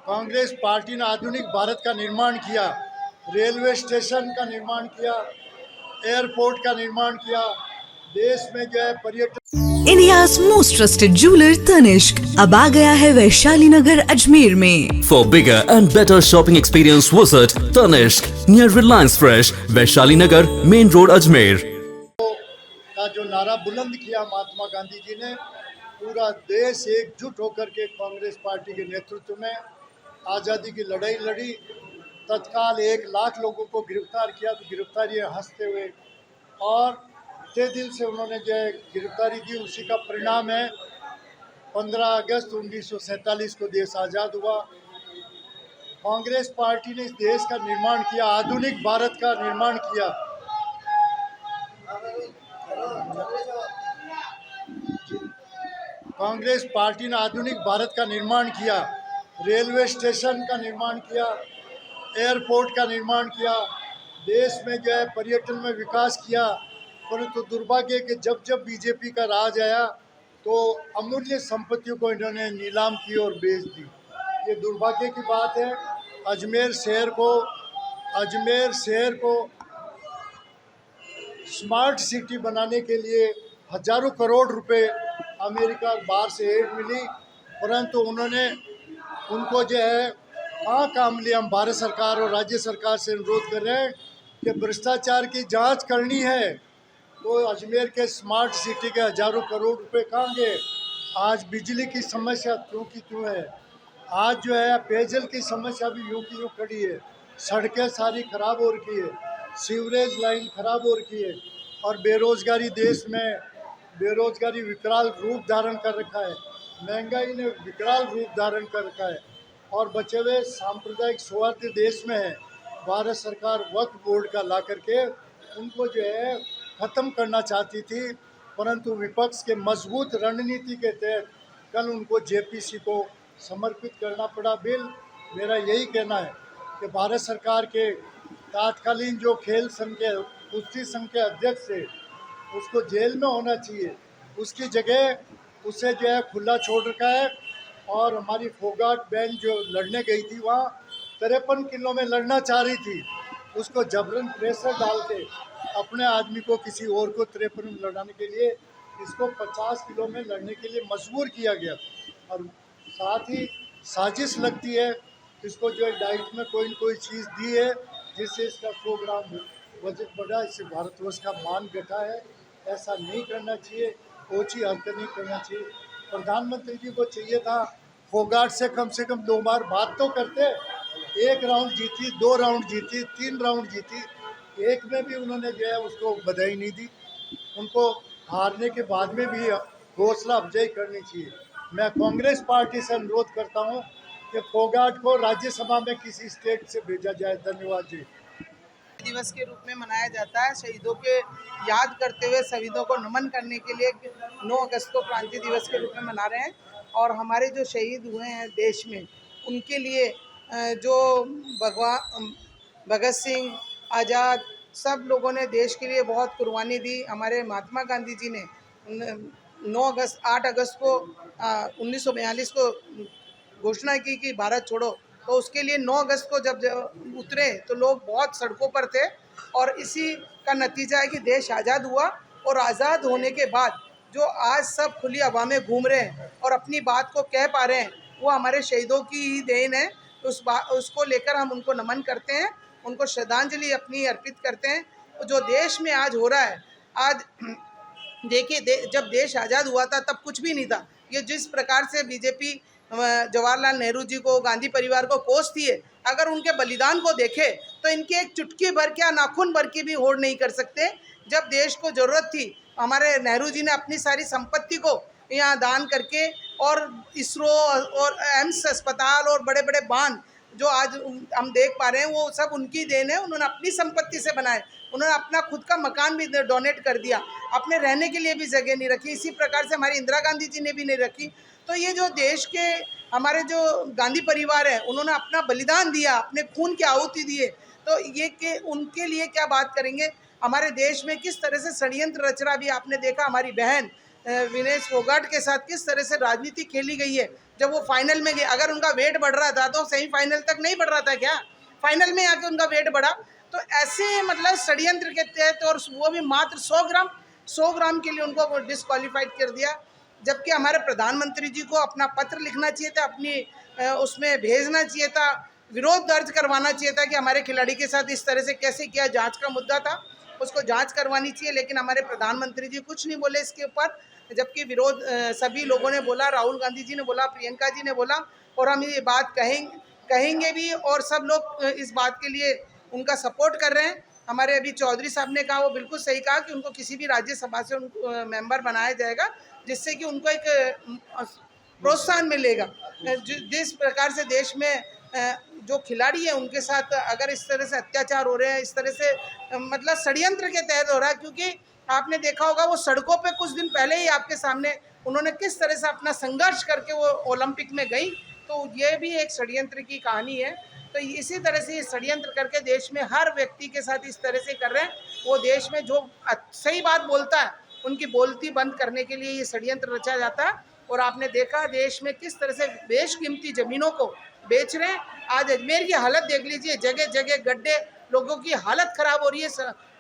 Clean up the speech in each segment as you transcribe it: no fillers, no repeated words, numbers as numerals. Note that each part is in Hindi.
कांग्रेस पार्टी ने आधुनिक भारत का निर्माण किया, रेलवे स्टेशन का निर्माण किया, एयरपोर्ट का निर्माण किया, देश में जो है पर्यटन। India's most trusted jeweler Tanishq अब आ गया है वैशाली नगर अजमेर में। For bigger and better shopping experience, visit Tanishq near Reliance Fresh, Vaishali Nagar, Main Road, Ajmer. का जो नारा बुलंद किया महात्मा गांधी जी ने, पूरा देश एकजुट होकर के कांग्रेस पार्टी के नेतृत्व में आज़ादी की लड़ाई लड़ी। तत्काल 1 लाख लोगों को गिरफ्तार किया, तो गिरफ्तारी हंसते हुए और तहे दिल से उन्होंने जो है गिरफ्तारी दी। उसी का परिणाम है 15 अगस्त 1947 को देश आज़ाद हुआ। कांग्रेस पार्टी ने इस देश का निर्माण किया, आधुनिक भारत का निर्माण किया। कांग्रेस पार्टी ने आधुनिक भारत का निर्माण किया, रेलवे स्टेशन का निर्माण किया, एयरपोर्ट का निर्माण किया, देश में जो है पर्यटन में विकास किया। परंतु दुर्भाग्य कि जब जब बीजेपी का राज आया तो अमूल्य संपत्तियों को इन्होंने नीलाम की और बेच दी। ये दुर्भाग्य की बात है। अजमेर शहर को स्मार्ट सिटी बनाने के लिए हजारों करोड़ रुपए अमेरिका बाहर से एड मिली, परंतु उनको जो है कहाँ काम लिया। हम भारत सरकार और राज्य सरकार से अनुरोध कर रहे हैं कि भ्रष्टाचार की जांच करनी है। तो अजमेर के स्मार्ट सिटी के हजारों करोड़ रुपए कहाँ गए। आज बिजली की समस्या क्यों की क्यों है, आज जो है पेयजल की समस्या भी यूँ की यूँ खड़ी है, सड़कें सारी खराब हो रखी है, सीवरेज लाइन खराब हो रखी है, और बेरोजगारी देश में बेरोजगारी विकराल रूप धारण कर रखा है, महंगाई ने विकराल रूप धारण कर रखा है, और बचे हुए सांप्रदायिक सौहार्द देश में है। भारत सरकार वक्फ बोर्ड का ला करके उनको जो है ख़त्म करना चाहती थी, परंतु विपक्ष के मजबूत रणनीति के तहत कल उनको जेपीसी को समर्पित करना पड़ा बिल। मेरा यही कहना है कि भारत सरकार के तत्कालीन जो खेल संघ के कुश्ती संघ के अध्यक्ष थे उसको जेल में होना चाहिए, उसकी जगह उसे जो है खुला छोड़ रखा है। और हमारी फोगाट बहन जो लड़ने गई थी वहाँ 53 किलो में लड़ना चाह रही थी, उसको जबरन प्रेशर डाल के अपने आदमी को किसी और को 53 में लड़ाने के लिए इसको 50 किलो में लड़ने के लिए मजबूर किया गया। और साथ ही साजिश लगती है, इसको जो है डाइट में कोई न कोई चीज़ दी है जिससे इसका 100 ग्राम वजन बढ़ा, इससे भारतवर्ष का मान घटा है। ऐसा नहीं करना चाहिए, ओछी हरकत नहीं करना चाहिए। प्रधानमंत्री जी को चाहिए था फोगाट से कम 2 बार बात तो करते। 1 राउंड जीती, 2 राउंड जीती, 3 राउंड जीती, एक में भी उन्होंने जो है उसको बधाई नहीं दी। उनको हारने के बाद में भी हौसला अफजाई करनी चाहिए। मैं कांग्रेस पार्टी से अनुरोध करता हूं कि फोगाट को राज्यसभा में किसी स्टेट से भेजा जाए। धन्यवाद जी। दिवस के रूप में मनाया जाता है। शहीदों के याद करते हुए शहीदों को नमन करने के लिए 9 अगस्त को क्रांति दिवस के रूप में मना रहे हैं। और हमारे जो शहीद हुए हैं देश में, उनके लिए जो भगत सिंह, आज़ाद, सब लोगों ने देश के लिए बहुत कुर्बानी दी। हमारे महात्मा गांधी जी ने 8 अगस्त को 1942 को घोषणा की कि भारत छोड़ो, तो उसके लिए 9 अगस्त को जब उतरे तो लोग बहुत सड़कों पर थे। और इसी का नतीजा है कि देश आज़ाद हुआ। और आज़ाद होने के बाद जो आज सब खुली हवा में घूम रहे हैं और अपनी बात को कह पा रहे हैं, वो हमारे शहीदों की ही देन है। उसको लेकर हम उनको नमन करते हैं, उनको श्रद्धांजलि अपनी अर्पित करते हैं। तो जो देश में आज हो रहा है, आज देखिए जब देश आज़ाद हुआ था तब कुछ भी नहीं था। ये जिस प्रकार से बीजेपी जवाहरलाल नेहरू जी को, गांधी परिवार को कोसती है, अगर उनके बलिदान को देखे तो इनके एक चुटकी भर क्या नाखून भर की भी होड़ नहीं कर सकते। जब देश को ज़रूरत थी, हमारे नेहरू जी ने अपनी सारी संपत्ति को यहाँ दान करके, और इसरो और एम्स अस्पताल और बड़े बड़े बांध जो आज हम देख पा रहे हैं, वो सब उनकी देन है। उन्होंने अपनी संपत्ति से बनाए। उन्होंने अपना खुद का मकान भी डोनेट कर दिया, अपने रहने के लिए भी जगह नहीं रखी। इसी प्रकार से हमारी इंदिरा गांधी जी ने भी नहीं रखी। तो ये जो देश के हमारे जो गांधी परिवार है, उन्होंने अपना बलिदान दिया, अपने खून की आहुति दिए। तो ये कि उनके लिए क्या बात करेंगे। हमारे देश में किस तरह से षड्यंत्र रच रहा भी आपने देखा। हमारी बहन विनेश फोगाट के साथ किस तरह से राजनीति खेली गई है। जब वो फाइनल में गए, अगर उनका वेट बढ़ रहा था तो सेमीफाइनल तक नहीं बढ़ रहा था क्या? फाइनल में आके उनका वेट बढ़ा। तो ऐसे मतलब षड्यंत्र के तहत, और वो भी मात्र 100 ग्राम के लिए उनको डिस्क्वालीफाइड कर दिया। जबकि हमारे प्रधानमंत्री जी को अपना पत्र लिखना चाहिए था, अपनी उसमें भेजना चाहिए था, विरोध दर्ज करवाना चाहिए था कि हमारे खिलाड़ी के साथ इस तरह से कैसे किया। जांच का मुद्दा था, उसको जांच करवानी चाहिए। लेकिन हमारे प्रधानमंत्री जी कुछ नहीं बोले इसके ऊपर, जबकि विरोध सभी लोगों ने बोला, राहुल गांधी जी ने बोला, प्रियंका जी ने बोला, और हम ये बात कहेंगे भी, और सब लोग इस बात के लिए उनका सपोर्ट कर रहे हैं। हमारे अभी चौधरी साहब ने कहा, वो बिल्कुल सही कहा कि उनको किसी भी राज्यसभा से उनको मेंबर बनाया जाएगा, जिससे कि उनको एक प्रोत्साहन मिलेगा। जिस प्रकार से देश में जो खिलाड़ी है उनके साथ अगर इस तरह से अत्याचार हो रहे हैं, इस तरह से मतलब षड्यंत्र के तहत हो रहा है, क्योंकि आपने देखा होगा वो सड़कों पे कुछ दिन पहले ही आपके सामने उन्होंने किस तरह से अपना संघर्ष करके वो ओलंपिक में गई। तो ये भी एक षड्यंत्र की कहानी है। तो इसी तरह से ये षड्यंत्र करके देश में हर व्यक्ति के साथ इस तरह से कर रहे हैं। वो देश में जो सही बात बोलता है उनकी बोलती बंद करने के लिए ये षड्यंत्र रचा जाता है। और आपने देखा देश में किस तरह से बेशकीमती ज़मीनों को बेच रहे हैं। आज अजमेर की हालत देख लीजिए, जगह जगह गड्ढे, लोगों की हालत ख़राब हो रही है,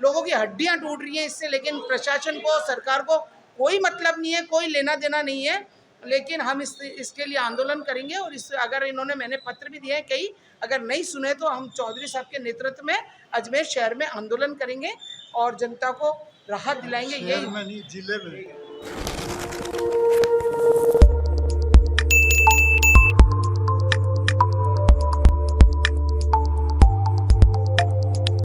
लोगों की हड्डियां टूट रही हैं इससे। लेकिन प्रशासन को, सरकार को कोई मतलब नहीं है, कोई लेना देना नहीं है। लेकिन हम इसके लिए आंदोलन करेंगे। और इस अगर इन्होंने, मैंने पत्र भी दिए हैं कई, अगर नहीं सुने तो हम चौधरी साहब के नेतृत्व में अजमेर शहर में आंदोलन करेंगे और जनता को राहत दिलाएंगे। शहर में नहीं, जिले में।